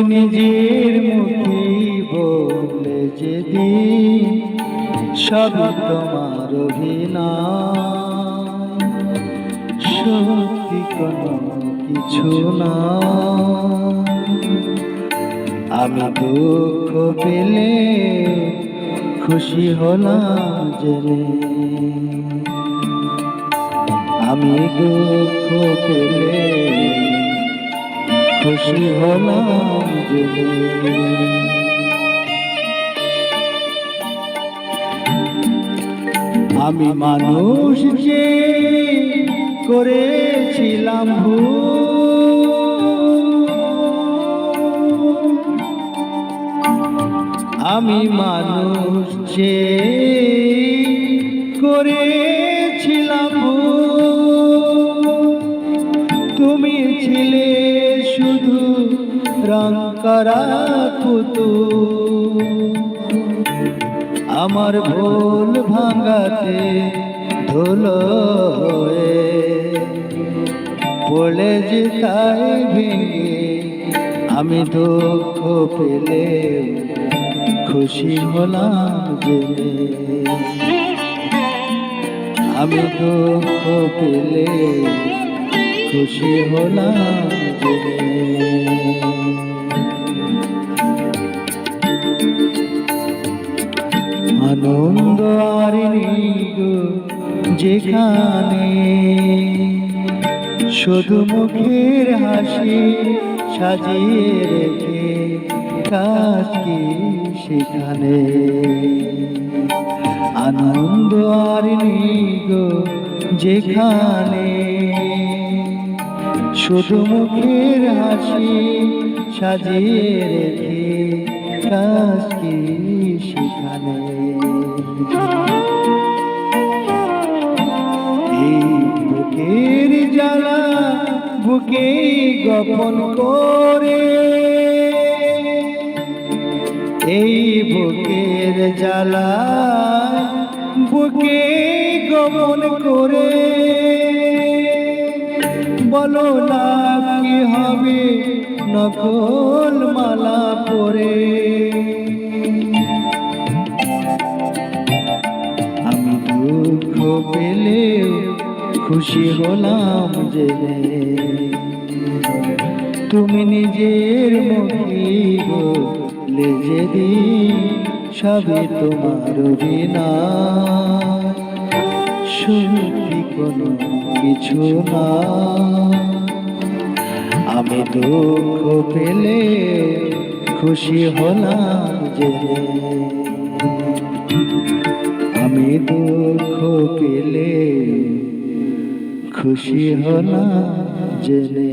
তুমি নিজের মুখে বললে যেদিন সবই তোমার অভিনয়, সত্যি কোনো কিছু না। আমি দুঃখ পেলে খুশি হলাম জেনে, আমি দুঃখ পেলে খুশি হলাম জেনে। আমি মানুষ যে করেছিলাম ভুল, আমি মানুষ যে করেছিলাম ভুল, তুমি ছিলে শুধু রং করা পুতুল। আমার ভুল ভাঙাতে ধুলো হয়ে পড়ে যে তাই ভেঙে, আমি দুঃখ পেলে খুশি হলাম জেনে, আমি দুঃখ পেলে খুশি হলাম জেনে। আনন্দ আর নিগো যেখানে, শুধু মুখের হাসি সাজিয়ে রেখে কাজ কি সেখানে। আনন্দ আর নিগো যেখানে, শুধু মুখের হাসি সাজিয়ে রেখে কাজ কি সেখানে। এই বুকের জ্বালা বুকে গোপন করে, এই বুকের জ্বালা বুকে গোপন করে, বলো না কি হবে নকল মালা পরে। আমি দুঃখ পেলেও খুশি হলাম জেনে, তুমি নিজের মুখে বললে যেদিন সবই তোমার অভিনয়, সত্যি কোনো কিছু না। আমি দুঃখ পেলে খুশি হলাম জেনে, আমি দুঃখ পেলে খুশি হলাম জেনে।